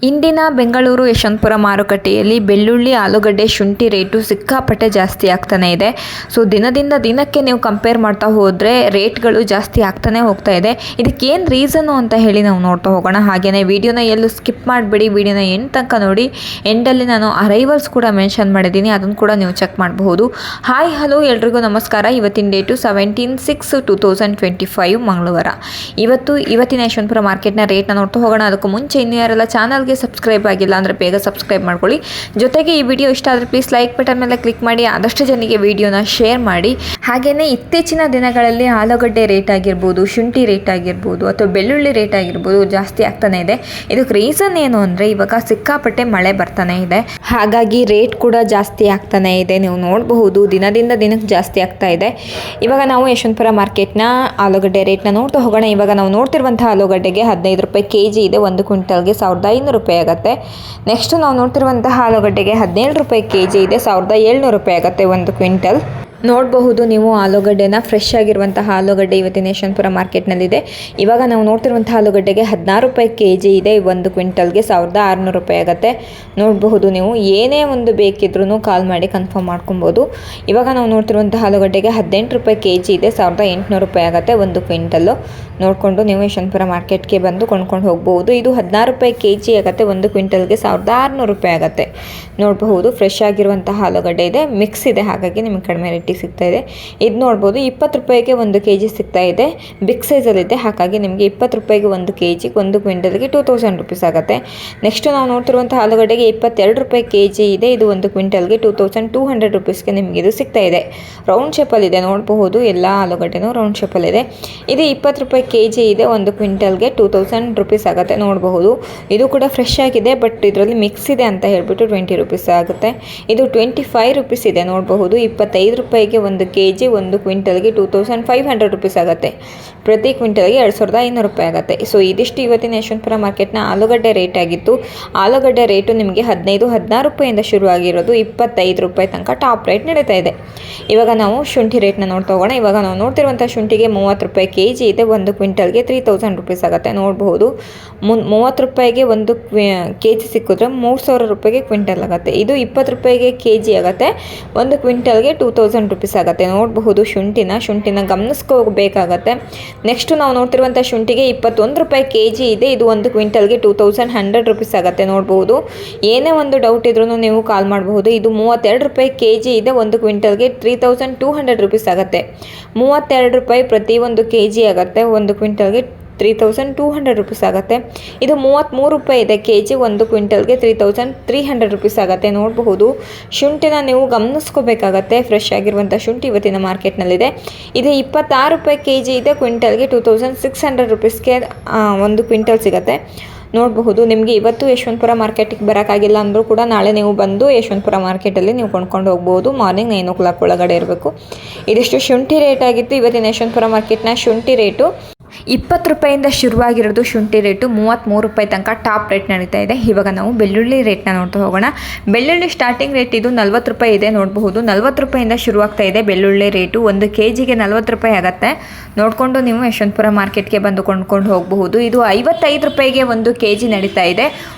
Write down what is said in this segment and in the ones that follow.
ಇಂದಿನ ಬೆಂಗಳೂರು ಯಶವಂತಪುರ ಮಾರುಕಟ್ಟೆಯಲ್ಲಿ ಬೆಳ್ಳುಳ್ಳಿ, ಆಲೂಗಡ್ಡೆ, ಶುಂಠಿ ರೇಟು ಸಿಕ್ಕಾಪಟ್ಟೆ ಜಾಸ್ತಿ ಆಗ್ತಾನೆ ಇದೆ. ಸೊ ದಿನದಿಂದ ದಿನಕ್ಕೆ ನೀವು ಕಂಪೇರ್ ಮಾಡ್ತಾ ಹೋದರೆ ರೇಟ್ಗಳು ಜಾಸ್ತಿ ಆಗ್ತಾನೆ ಹೋಗ್ತಾ ಇದೆ. ಇದಕ್ಕೇನು ರೀಸನ್ನು ಅಂತ ಹೇಳಿ ನಾವು ನೋಡ್ತಾ ಹೋಗೋಣ. ಹಾಗೆಯೇ ವಿಡಿಯೋನ ಎಲ್ಲೂ ಸ್ಕಿಪ್ ಮಾಡಿಬಿಡಿ, ವಿಡಿಯೋನ ಎಂಡ್ ತನಕ ನೋಡಿ. ಎಂಡಲ್ಲಿ ನಾನು ಅರೈವಲ್ಸ್ ಕೂಡ ಮೆನ್ಷನ್ ಮಾಡಿದ್ದೀನಿ, ಅದನ್ನು ಕೂಡ ನೀವು ಚೆಕ್ ಮಾಡಬಹುದು. ಹಾಯ್ ಹಲೋ ಎಲ್ರಿಗೂ ನಮಸ್ಕಾರ. ಇವತ್ತಿನ ಡೇಟು 17/6/2025 ಮಂಗಳವಾರ. ಇವತ್ತಿನ ಯಶವಂತಪುರ ಮಾರ್ಕೆಟ್ನ ರೇಟ್ನ ನೋಡ್ತಾ ಹೋಗೋಣ. ಅದಕ್ಕೂ ಮುಂಚೆ ಇನ್ನೂ ಯಾರೆಲ್ಲ ಚಾನಲ್ಗೆ ಸಬ್ಸ್ಕ್ರೈಬ್ ಆಗಿಲ್ಲ ಅಂದರೆ ಬೇಗ ಸಬ್ಸ್ಕ್ರೈಬ್ ಮಾಡ್ಕೊಳ್ಳಿ. ಜೊತೆಗೆ ಈ ವಿಡಿಯೋ ಇಷ್ಟ ಆದರೆ ಪ್ಲೀಸ್ ಲೈಕ್ ಬಟನ್ ಮೇಲೆ ಕ್ಲಿಕ್ ಮಾಡಿ, ಆದಷ್ಟು ಜನರಿಗೆ ವಿಡಿಯೋನ ಶೇರ್ ಮಾಡಿ. ಹಾಗೆಯೇ ಇತ್ತೀಚಿನ ದಿನಗಳಲ್ಲಿ ಆಲೂಗಡ್ಡೆ ರೇಟ್ ಆಗಿರ್ಬೋದು, ಶುಂಠಿ ರೇಟ್ ಆಗಿರ್ಬೋದು, ಅಥವಾ ಬೆಳ್ಳುಳ್ಳಿ ರೇಟ್ ಆಗಿರ್ಬೋದು ಜಾಸ್ತಿ ಆಗ್ತಾನೆ ಇದೆ. ಇದಕ್ಕೆ ರೀಸನ್ ಏನು ಅಂದರೆ ಇವಾಗ ಸಿಕ್ಕಾಪಟ್ಟೆ ಮಳೆ ಬರ್ತಾನೆ ಇದೆ, ಹಾಗಾಗಿ ರೇಟ್ ಕೂಡ ಜಾಸ್ತಿ ಆಗ್ತಾನೆ ಇದೆ. ನೀವು ನೋಡಬಹುದು ದಿನದಿಂದ ದಿನಕ್ಕೆ ಜಾಸ್ತಿ ಆಗ್ತಾ ಇದೆ. ಇವಾಗ ನಾವು ಯಶವಂತಪುರ ಮಾರ್ಕೆಟ್ನ ಆಲೂಗಡ್ಡೆ ರೇಟ್ನ ನೋಡ್ತಾ ಹೋಗೋಣ. ಇವಾಗ ನಾವು ನೋಡ್ತಿರುವಂಥ ಆಲೂಗಡ್ಡೆಗೆ 15 ರೂಪಾಯಿ ಕೆಜಿ ಇದೆ. 1 ಕ್ವಿಂಟಲ್ಗೆ 1500 ರೂಪಾಯಿ ಆಗುತ್ತೆ. ನೆಕ್ಸ್ಟ್ ನಾವು ನೋಡ್ತಿರುವಂತಹ ಆಲೂಗಡ್ಡೆಗೆ 17 ರೂಪಾಯಿ ಕೆಜಿ ಇದೆ. 1700 ರೂಪಾಯಿ ಆಗುತ್ತೆ 1 ಕ್ವಿಂಟಲ್. ನೋಡಬಹುದು ನೀವು ಆಲೂಗಡ್ಡೆನ, ಫ್ರೆಶ್ ಆಗಿರುವಂತಹ ಆಲೂಗಡ್ಡೆ ಇವತ್ತಿನ ಯಶವಂತಪುರ ಮಾರ್ಕೆಟ್ನಲ್ಲಿದೆ. ಇವಾಗ ನಾವು ನೋಡ್ತಿರುವಂತಹ ಆಲೂಗಡ್ಡೆಗೆ 16 ರೂಪಾಯಿ ಕೆಜಿ ಇದೆ. 1 ಕ್ವಿಂಟಲ್ಗೆ 1600 ರೂಪಾಯಿ ಆಗುತ್ತೆ. ನೋಡಬಹುದು ನೀವು, ಏನೇ ಒಂದು ಬೇಕಿದ್ರೂ ಕಾಲ್ ಮಾಡಿ ಕನ್ಫರ್ಮ್ ಮಾಡ್ಕೊಬೋದು. ಇವಾಗ ನಾವು ನೋಡ್ತಿರುವಂತಹ ಆಲೂಗಡ್ಡೆಗೆ 18 ರೂಪಾಯಿ ಕೆಜಿ ಇದೆ. 1800 ರೂಪಾಯಿ ಆಗುತ್ತೆ 1 ಕ್ವಿಂಟಲ್ಲು. ನೋಡಿಕೊಂಡು ನೀವು ಯಶವಂತಪುರ ಮಾರ್ಕೆಟ್ಗೆ ಬಂದು ಕೊಂಡ್ಕೊಂಡು ಹೋಗ್ಬೋದು. ಇದು 16 ರೂಪಾಯಿ ಕೆಜಿ ಆಗುತ್ತೆ. 1 ಕ್ವಿಂಟಲ್ಗೆ 1600 ರೂಪಾಯಿ ಆಗುತ್ತೆ. ನೋಡಬಹುದು ಫ್ರೆಶ್ ಆಗಿರುವಂತಹ ಆಲೂಗಡ್ಡೆ ಇದೆ, ಮಿಕ್ಸ್ ಇದೆ, ಹಾಗಾಗಿ ನಿಮಗೆ ಕಡಿಮೆ ರೇಟಿಗೆ ಸಿಗ್ತಾ ಇದೆ. ಇದು ನೋಡ್ಬೋದು 20 ರೂಪಾಯಿಗೆ 1 ಕೆಜಿ ಸಿಗ್ತಾ ಇದೆ. ಬಿಗ್ ಸೈಜಲ್ಲಿದೆ, ಹಾಗಾಗಿ ನಿಮಗೆ 20 ರೂಪಾಯಿಗೆ 1 ಕೆಜಿ, 1 ಕ್ವಿಂಟಲ್ಗೆ 2000 ರುಪೀಸ್ ಆಗುತ್ತೆ. ನೆಕ್ಸ್ಟ್ ನಾವು ನೋಡ್ತಿರುವಂತಹ ಆಲೂಗಡ್ಡೆಗೆ 22 ರೂಪಾಯಿ ಕೆಜಿ ಇದೆ. ಇದು 1 ಕ್ವಿಂಟಲ್ಗೆ 2200 ರುಪೀಸ್ಗೆ ನಿಮಗೆ ಇದು ಸಿಗ್ತಾ ಇದೆ. ರೌಂಡ್ ಶೇಪಲ್ಲಿದೆ, ನೋಡಬಹುದು ಎಲ್ಲ ಆಲೂಗಡ್ಡೆನೂ ರೌಂಡ್ ಶೇಪಲ್ಲಿದೆ. ಇದು 20 ರೂಪಾಯಿ ಕೆಜಿ ಇದೆ. 1 ಕ್ವಿಂಟಲ್ಗೆ 2000 ರುಪೀಸ್ ಆಗುತ್ತೆ. ನೋಡಬಹುದು ಇದು ಕೂಡ ಫ್ರೆಶ್ ಆಗಿದೆ, ಬಟ್ ಇದರಲ್ಲಿ ಮಿಕ್ಸ್ ಇದೆ ಅಂತ ಹೇಳ್ಬಿಟ್ಟು 20 ರುಪೀಸ್ ಆಗುತ್ತೆ. ಇದು 25 ರುಪೀಸ್ ಇದೆ. ನೋಡಬಹುದು 25 ರೂಪಾಯಿಗೆ 1 ಕೆಜಿ, 1 ಕ್ವಿಂಟಲ್ಗೆ 2500 ರುಪೀಸ್ ಆಗುತ್ತೆ. ಪ್ರತಿ ಕ್ವಿಂಟಲ್ಗೆ 2500 ರೂಪಾಯಿ ಆಗುತ್ತೆ. ಸೊ ಇದಿಷ್ಟು ಇವತ್ತಿನ ಯಶವಂತಪುರ ಮಾರ್ಕೆಟ್ನ ಆಲೂಗಡ್ಡೆ ರೇಟ್ ಆಗಿತ್ತು. ಆಲೂಗಡ್ಡೆ ರೇಟು ನಿಮಗೆ 15-16 ರೂಪಾಯಿಂದ ಶುರುವಾಗಿರೋದು 25 ರೂಪಾಯಿ ತನಕ ಟಾಪ್ ರೇಟ್ ನಡೀತಾ ಇದೆ. ಇವಾಗ ನಾವು ಶುಂಠಿ ರೇಟ್ನ ನೋಡ್ತಾ ಹೋಗೋಣ. ಇವಾಗ ನಾವು ನೋಡ್ತಿರುವಂಥ ಶುಂಠಿಗೆ 30 ರೂಪಾಯಿ ಕೆಜಿ ಇದೆ. 1 ಕ್ವಿಂಟಲ್ಗೆ 3000 ರುಪೀಸ್ ಆಗುತ್ತೆ. ನೋಡಬಹುದು 30 ರೂಪಾಯಿಗೆ 1 ಕೆಜಿ ಸಿಕ್ಕಿದ್ರೆ 3000 ರೂಪಾಯಿಗೆ ಕ್ವಿಂಟಲ್ ಆಗುತ್ತೆ. ಇದು 20 ರೂಪಾಯಿಗೆ ಕೆಜಿ ಆಗುತ್ತೆ. 1 ಕ್ವಿಂಟಲ್ಗೆ 2000 ರುಪೀಸ್ ಆಗುತ್ತೆ. ನೋಡಬಹುದು ಶುಂಠಿನ ಗಮನಿಸ್ಕೋಬೇಕಾಗತ್ತೆ. ನೆಕ್ಸ್ಟ್ ನಾವು ನೋಡ್ತಿರುವಂಥ ಶುಂಠಿಗೆ 21 ರೂಪಾಯಿ ಕೆಜಿ ಇದೆ. ಇದು 1 ಕ್ವಿಂಟಲ್ಗೆ 2100 ರುಪೀಸ್ ಆಗುತ್ತೆ. ನೋಡಬಹುದು ಏನೇ ಒಂದು ಡೌಟ್ ಇದ್ರೂ ನೀವು ಕಾಲ್ ಮಾಡಬಹುದು. ಇದು 32 ರೂಪಾಯಿ ಕೆಜಿ ಇದೆ. 1 ಕ್ವಿಂಟಲ್ಗೆ 3200 ರುಪೀಸ್ ಆಗುತ್ತೆ. 32 ರೂಪಾಯಿ ಪ್ರತಿ 1 ಕೆಜಿ ಆಗುತ್ತೆ. 1 ಕ್ವಿಂಟಲ್ಗೆ 3200 ರುಪೀಸ್ ಆಗುತ್ತೆ. ಇದು 33 ರೂಪಾಯಿ ಇದೆ ಕೆಜಿ. 1 ಕ್ವಿಂಟಲ್ಗೆ 3300 ರುಪೀಸ್ ಆಗುತ್ತೆ. ನೋಡಬಹುದು ಶುಂಠಿನ ನೀವು ಗಮನಿಸ್ಕೋಬೇಕಾಗತ್ತೆ. ಫ್ರೆಶ್ ಆಗಿರುವಂಥ ಶುಂಠಿ ಇವತ್ತಿನ ಮಾರ್ಕೆಟ್ನಲ್ಲಿದೆ. ಇದು 26 ರೂಪಾಯಿ ಕೆಜಿ ಇದೆ. ಕ್ವಿಂಟಲ್ಗೆ 2600 ರುಪೀಸ್ಗೆ 1 ಕ್ವಿಂಟಲ್ ಸಿಗುತ್ತೆ. ನೋಡಬಹುದು ನಿಮಗೆ ಇವತ್ತು ಯಶವಂತಪುರ ಮಾರ್ಕೆಟಿಗೆ ಬರೋಕ್ಕಾಗಿಲ್ಲ ಅಂದರೂ ಕೂಡ ನಾಳೆ ನೀವು ಬಂದು ಯಶವಂತಪುರ ಮಾರ್ಕೆಟಲ್ಲಿ ನೀವು ಕೊಂಡ್ಕೊಂಡು ಹೋಗ್ಬೋದು. ಮಾರ್ನಿಂಗ್ 9 o'clock ಒಳಗಡೆ ಇರಬೇಕು. ಇದಿಷ್ಟು ಶುಂಠಿ ರೇಟ್ ಆಗಿತ್ತು. ಇವತ್ತಿನ ಯಶವಂತಪುರ ಮಾರ್ಕೆಟ್ನ ಶುಂಠಿ ರೇಟು 20 ರೂಪಾಯಿಂದ ಶುರುವಾಗಿರೋದು ಶುಂಠಿ ರೇಟು 33 ರೂಪಾಯಿ ತನಕ ಟಾಪ್ ರೇಟ್ ನಡೀತಾ ಇದೆ. ಇವಾಗ ನಾವು ಬೆಳ್ಳುಳ್ಳಿ ರೇಟ್ನ ನೋಡ್ತಾ ಹೋಗೋಣ. ಬೆಳ್ಳುಳ್ಳಿ ಸ್ಟಾರ್ಟಿಂಗ್ ರೇಟ್ ಇದು 40 ರೂಪಾಯಿ ಇದೆ. ನೋಡಬಹುದು 40 ರೂಪಾಯಿಂದ ಶುರುವಾಗ್ತಾ ಇದೆ ಬೆಳ್ಳುಳ್ಳಿ ರೇಟು. 1 ಕೆಜಿಗೆ 40 ರೂಪಾಯಿ ಆಗುತ್ತೆ. ನೋಡಿಕೊಂಡು ನೀವು ಯಶವಂತಪುರ ಮಾರ್ಕೆಟ್ಗೆ ಬಂದು ಕೊಂಡ್ಕೊಂಡು ಹೋಗಬಹುದು. ಇದು 55 ರೂಪಾಯಿಗೆ 1 ಕೆಜಿ ನಡೀತಾ ಇದೆ.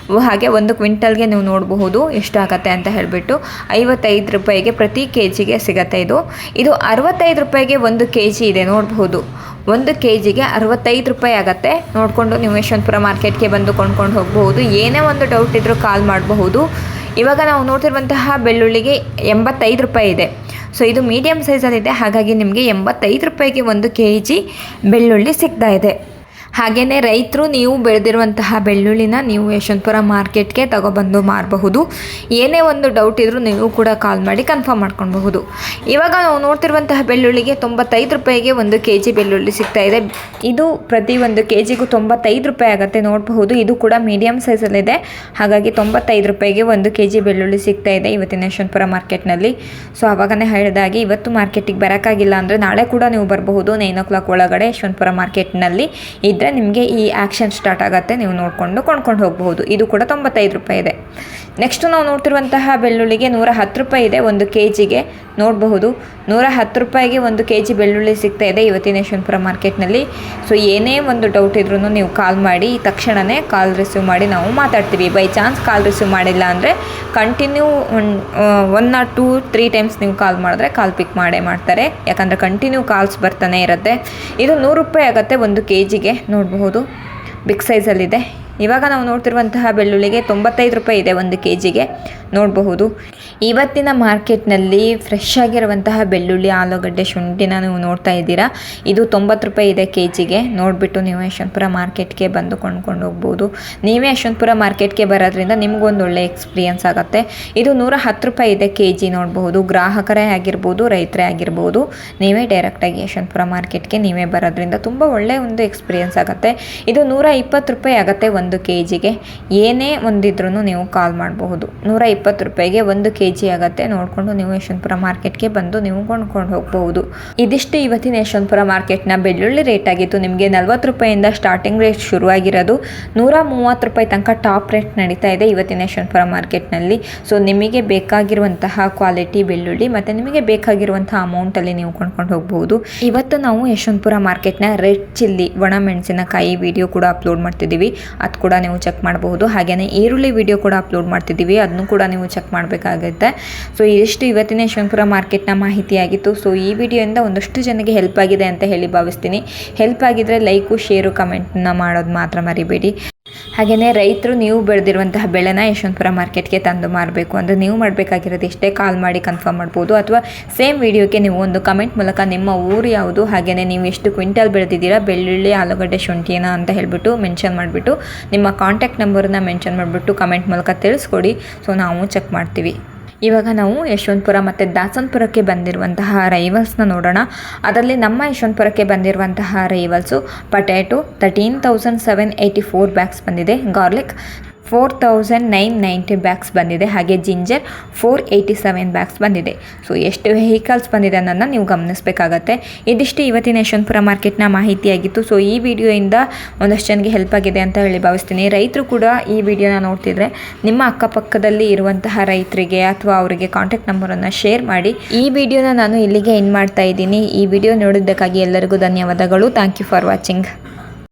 ಹಾಗೆ 1 ಕ್ವಿಂಟಲ್ಗೆ ನೀವು ನೋಡಬಹುದು ಎಷ್ಟಾಗತ್ತೆ ಅಂತ ಹೇಳಿಬಿಟ್ಟು 55 ರೂಪಾಯಿಗೆ ಪ್ರತಿ ಕೆಜಿಗೆ ಸಿಗುತ್ತೆ. ಇದು 65 ರೂಪಾಯಿಗೆ 1 ಕೆಜಿ ಇದೆ. ನೋಡಬಹುದು 1 ಕೆಜಿಗೆ 65 ರೂಪಾಯಿ ಆಗುತ್ತೆ. ನೋಡಿಕೊಂಡು ನೀವು ಯಶವಂತಪುರ ಮಾರ್ಕೆಟ್ಗೆ ಬಂದು ಕೊಂಡ್ಕೊಂಡು ಹೋಗಬಹುದು. ಏನೇ ಒಂದು ಡೌಟ್ ಇದ್ದರೂ ಕಾಲ್ ಮಾಡಬಹುದು. ಇವಾಗ ನಾವು ನೋಡ್ತಿರುವಂತಹ ಬೆಳ್ಳುಳ್ಳಿಗೆ 85 ರೂಪಾಯಿ ಇದೆ. ಸೊ ಇದು ಮೀಡಿಯಮ್ ಸೈಜಲ್ಲಿದೆ, ಹಾಗಾಗಿ ನಿಮಗೆ 85 ರೂಪಾಯಿಗೆ 1 ಕೆಜಿ ಬೆಳ್ಳುಳ್ಳಿ ಸಿಗ್ತಾ ಇದೆ. ಹಾಗೆಯೇ ರೈತರು ನೀವು ಬೆಳೆದಿರುವಂತಹ ಬೆಳ್ಳುಳ್ಳಿನ ನೀವು ಯಶವಂತಪುರ ಮಾರ್ಕೆಟ್ಗೆ ತಗೊಬಂದು ಮಾರಬಹುದು. ಏನೇ ಒಂದು ಡೌಟ್ ಇದ್ದರೂ ನೀವು ಕೂಡ ಕಾಲ್ ಮಾಡಿ ಕನ್ಫರ್ಮ್ ಮಾಡ್ಕೊಳ್ಬಹುದು. ಇವಾಗ ನಾವು ನೋಡ್ತಿರುವಂತಹ ಬೆಳ್ಳುಳ್ಳಿಗೆ 95 ರೂಪಾಯಿಗೆ 1 ಕೆಜಿ ಬೆಳ್ಳುಳ್ಳಿ ಸಿಗ್ತಾ ಇದೆ. ಇದು ಪ್ರತಿ 1 ಕೆಜಿಗೂ 95 ರೂಪಾಯಿ ಆಗುತ್ತೆ. ನೋಡಬಹುದು ಇದು ಕೂಡ ಮೀಡಿಯಮ್ ಸೈಜಲ್ಲಿದೆ, ಹಾಗಾಗಿ 95 ರೂಪಾಯಿಗೆ 1 ಕೆಜಿ ಬೆಳ್ಳುಳ್ಳಿ ಸಿಗ್ತಾ ಇದೆ ಇವತ್ತಿನ ಯಶವಂತಪುರ ಮಾರ್ಕೆಟ್ನಲ್ಲಿ. ಸೊ ಆವಾಗನೇ ಹೇಳಿದಾಗೆ ಇವತ್ತು ಮಾರ್ಕೆಟಿಗೆ ಬರೋಕ್ಕಾಗಿಲ್ಲ ಅಂದರೆ ನಾಳೆ ಕೂಡ ನೀವು ಬರಬಹುದು. 9 o'clock ಒಳಗಡೆ ಯಶವಂತಪುರ ಮಾರ್ಕೆಟ್ನಲ್ಲಿ ಇದ್ದರೆ ನಿಮಗೆ ಈ ಆ್ಯಕ್ಷನ್ ಸ್ಟಾರ್ಟ್ ಆಗುತ್ತೆ. ನೀವು ನೋಡಿಕೊಂಡು ಕೊಂಡ್ಕೊಂಡು ಹೋಗಬಹುದು. ಇದು ಕೂಡ 95 ರೂಪಾಯಿ ಇದೆ. ನೆಕ್ಸ್ಟ್ ನಾವು ನೋಡ್ತಿರುವಂತಹ ಬೆಳ್ಳುಳ್ಳಿಗೆ 110 ರೂಪಾಯಿ ಇದೆ 1 ಕೆಜಿಗೆ. ನೋಡಬಹುದು 110 ರೂಪಾಯಿಗೆ 1 kg ಬೆಳ್ಳುಳ್ಳಿ ಸಿಗ್ತಾ ಇದೆ ಇವತ್ತಿನ ಯಶವಂತಪುರ ಮಾರ್ಕೆಟ್ನಲ್ಲಿ. ಸೊ ಏನೇ ಒಂದು ಡೌಟ್ ಇದ್ರೂ ನೀವು ಕಾಲ್ ಮಾಡಿ, ತಕ್ಷಣವೇ ಕಾಲ್ ರಿಸೀವ್ ಮಾಡಿ ನಾವು ಮಾತಾಡ್ತೀವಿ. ಬೈ ಚಾನ್ಸ್ ಕಾಲ್ ರಿಸೀವ್ ಮಾಡಿಲ್ಲ ಅಂದರೆ ಕಂಟಿನ್ಯೂ 1 or 2 3 ಟೈಮ್ಸ್ ನೀವು ಕಾಲ್ ಮಾಡಿದ್ರೆ ಕಾಲ್ ಪಿಕ್ ಮಾಡೇ ಮಾಡ್ತಾರೆ, ಯಾಕಂದರೆ ಕಂಟಿನ್ಯೂ ಕಾಲ್ಸ್ ಬರ್ತಾನೆ ಇರುತ್ತೆ. ಇದು 100 ರೂಪಾಯಿ ಆಗುತ್ತೆ 1 kgಗೆ. ನೋಡಬಹುದು ಬಿಗ್ ಸೈಜಲ್ಲಿದೆ. ಇವಾಗ ನಾವು ನೋಡ್ತಿರುವಂತಹ ಬೆಳ್ಳುಳ್ಳಿಗೆ 95 ರೂಪಾಯಿ ಇದೆ 1 kgಗೆ. ನೋಡಬಹುದು ಇವತ್ತಿನ ಮಾರ್ಕೆಟ್ನಲ್ಲಿ ಫ್ರೆಶ್ ಆಗಿರುವಂತಹ ಬೆಳ್ಳುಳ್ಳಿ, ಆಲೂಗಡ್ಡೆ, ಶುಂಠಿನ ನೀವು ನೋಡ್ತಾ ಇದ್ದೀರಾ. ಇದು 90 ರೂಪಾಯಿ ಇದೆ kgಗೆ. ನೋಡಿಬಿಟ್ಟು ನೀವು ಯಶವಂತಪುರ ಮಾರ್ಕೆಟ್ಗೆ ಬಂದು ಕೊಂಡ್ಕೊಂಡು ಹೋಗ್ಬೋದು. ನೀವೇ ಯಶವಂತಪುರ ಮಾರ್ಕೆಟ್ಗೆ ಬರೋದ್ರಿಂದ ನಿಮಗೊಂದು ಒಳ್ಳೆ ಎಕ್ಸ್ಪೀರಿಯನ್ಸ್ ಆಗುತ್ತೆ. ಇದು 110 ರೂಪಾಯಿ ಇದೆ kg. ನೋಡಬಹುದು ಗ್ರಾಹಕರೇ ಆಗಿರ್ಬೋದು, ರೈತರೇ ಆಗಿರ್ಬೋದು, ನೀವೇ ಡೈರೆಕ್ಟಾಗಿ ಯಶವಂತಪುರ ಮಾರ್ಕೆಟ್ಗೆ ನೀವೇ ಬರೋದ್ರಿಂದ ತುಂಬ ಒಳ್ಳೆ ಒಂದು ಎಕ್ಸ್ಪೀರಿಯನ್ಸ್ ಆಗುತ್ತೆ. ಇದು 120 ರೂಪಾಯಿ ಆಗುತ್ತೆ 1 kgಗೆ. ಏನೇ ಒಂದಿದ್ರೂ ನೀವು ಕಾಲ್ ಮಾಡಬಹುದು. 120 ರೂಪಾಯಿಗೆ 1 kg ಆಗುತ್ತೆ. ನೋಡಿಕೊಂಡು ನೀವು ಯಶವಂತಪುರ ಮಾರ್ಕೆಟ್ಗೆ ಬಂದು ನೀವು ಕೊಂಡ್ಕೊಂಡು ಹೋಗಬಹುದು. ಇದಿಷ್ಟು ಇವತ್ತಿನ ಯಶವಂತಪುರ ಮಾರ್ಕೆಟ್ನ ಬೆಳ್ಳುಳ್ಳಿ ರೇಟ್ ಆಗಿತ್ತು. ನಿಮಗೆ 40 ರೂಪಾಯಿಂದ ಸ್ಟಾರ್ಟಿಂಗ್ ರೇಟ್ ಶುರುವಾಗಿರೋದು 130 ರೂಪಾಯಿ ತನಕ ಟಾಪ್ ರೇಟ್ ನಡೀತಾ ಇದೆ ಇವತ್ತಿನ ಯಶವಂತಪುರ ಮಾರ್ಕೆಟ್ನಲ್ಲಿ. ಸೊ ನಿಮಗೆ ಬೇಕಾಗಿರುವಂತಹ ಕ್ವಾಲಿಟಿ ಬೆಳ್ಳುಳ್ಳಿ ಮತ್ತು ನಿಮಗೆ ಬೇಕಾಗಿರುವಂತಹ ಅಮೌಂಟಲ್ಲಿ ನೀವು ಕೊಂಡ್ಕೊಂಡು ಹೋಗಬಹುದು. ಇವತ್ತು ನಾವು ಯಶವಂತಪುರ ಮಾರ್ಕೆಟ್ನ ರೆಡ್ ಚಿಲ್ಲಿ ಒಣಮೆಣಸಿನಕಾಯಿ ವಿಡಿಯೋ ಕೂಡ ಅಪ್ಲೋಡ್ ಮಾಡ್ತಿದ್ದೀವಿ, ಅದು ಕೂಡ ನೀವು ಚೆಕ್ ಮಾಡಬಹುದು. ಹಾಗೆಯೇ ಈರುಳ್ಳಿ ವಿಡಿಯೋ ಕೂಡ ಅಪ್ಲೋಡ್ ಮಾಡ್ತಿದ್ದೀವಿ, ಅದನ್ನು ಕೂಡ ನೀವು ಚೆಕ್ ಮಾಡಬೇಕಾಗುತ್ತೆ. ಸೊ ಇದಿಷ್ಟು ಇವತ್ತಿನ ಯಶವಂತಪುರ ಮಾರ್ಕೆಟ್ನ ಮಾಹಿತಿಯಾಗಿತ್ತು. ಸೊ ಈ ವಿಡಿಯೋಯಿಂದ ಒಂದಷ್ಟು ಜನಕ್ಕೆ ಹೆಲ್ಪ್ ಆಗಿದೆ ಅಂತ ಹೇಳಿ ಭಾವಿಸ್ತೀನಿ. ಹೆಲ್ಪ್ ಆಗಿದ್ರೆ ಲೈಕು, ಶೇರು, ಕಮೆಂಟ್ನ ಮಾಡೋದು ಮಾತ್ರ ಮರಿಬೇಡಿ. ಹಾಗೆಯೇ ರೈತರು ನೀವು ಬೆಳೆದಿರುವಂತಹ ಬೆಳೆನ ಯಶವಂತಪುರ ಮಾರ್ಕೆಟ್ಗೆ ತಂದು ಮಾರಬೇಕು ಅಂದರೆ ನೀವು ಮಾಡಬೇಕಾಗಿರೋದು ಇಷ್ಟೇ, ಕಾಲ್ ಮಾಡಿ ಕನ್ಫರ್ಮ್ ಮಾಡ್ಬೋದು. ಅಥವಾ ಸೇಮ್ ವಿಡಿಯೋಕ್ಕೆ ನೀವು ಒಂದು ಕಮೆಂಟ್ ಮೂಲಕ ನಿಮ್ಮ ಊರು ಯಾವುದು, ಹಾಗೆಯೇ ನೀವು ಎಷ್ಟು ಕ್ವಿಂಟಲ್ ಬೆಳೆದಿದ್ದೀರಾ ಬೆಳ್ಳುಳ್ಳಿ, ಆಲೂಗಡ್ಡೆ, ಶುಂಠಿನ ಅಂತ ಹೇಳಿಬಿಟ್ಟು ಮೆನ್ಷನ್ ಮಾಡಿಬಿಟ್ಟು ನಿಮ್ಮ ಕಾಂಟ್ಯಾಕ್ಟ್ ನಂಬರನ್ನ ಮೆನ್ಷನ್ ಮಾಡಿಬಿಟ್ಟು ಕಮೆಂಟ್ ಮೂಲಕ ತಿಳಿಸ್ಕೊಡಿ. ಸೊ ನಾವು ಚೆಕ್ ಮಾಡ್ತೀವಿ. ಇವಾಗ ನಾವು ಯಶವಂತಪುರ ಮತ್ತು ದಾಸನಪುರಕ್ಕೆ ಬಂದಿರುವಂತಹ ರೈವಲ್ಸ್ನ ನೋಡೋಣ. ಅದರಲ್ಲಿ ನಮ್ಮ ಯಶವಂತಪುರಕ್ಕೆ ಬಂದಿರುವಂತಹ ರೈವಲ್ಸು ಪೊಟ್ಯಾಟೊ 13,784 ಬ್ಯಾಗ್ಸ್ ಬಂದಿದೆ, ಗಾರ್ಲಿಕ್ 4,990 ಬ್ಯಾಗ್ಸ್ ಬಂದಿದೆ, ಹಾಗೆ ಜಿಂಜರ್ 487 ಬ್ಯಾಗ್ಸ್ ಬಂದಿದೆ. ಸೊ ಎಷ್ಟು ವೆಹಿಕಲ್ಸ್ ಬಂದಿದೆ ಅನ್ನೋದನ್ನ ನೀವು ಗಮನಿಸಬೇಕಾಗತ್ತೆ. ಇದಿಷ್ಟು ಇವತ್ತಿನ ಯಶವಂತಪುರ ಮಾರ್ಕೆಟ್ನ ಮಾಹಿತಿಯಾಗಿತ್ತು. ಸೊ ಈ ವಿಡಿಯೋಯಿಂದ ಒಂದಷ್ಟು ಜನಕ್ಕೆ ಹೆಲ್ಪ್ ಆಗಿದೆ ಅಂತ ಹೇಳಿ ಭಾವಿಸ್ತೀನಿ. ರೈತರು ಕೂಡ ಈ ವಿಡಿಯೋನ ನೋಡ್ತಿದ್ರೆ ನಿಮ್ಮ ಅಕ್ಕಪಕ್ಕದಲ್ಲಿ ಇರುವಂತಹ ರೈತರಿಗೆ ಅಥವಾ ಅವರಿಗೆ ಕಾಂಟ್ಯಾಕ್ಟ್ ನಂಬರನ್ನು ಶೇರ್ ಮಾಡಿ. ಈ ವಿಡಿಯೋನ ನಾನು ಇಲ್ಲಿಗೆ ಎಂಡ್ ಮಾಡ್ತಾ ಇದ್ದೀನಿ. ಈ ವಿಡಿಯೋ ನೋಡಿದ್ದಕ್ಕಾಗಿ ಎಲ್ಲರಿಗೂ ಧನ್ಯವಾದಗಳು. Thank you for watching.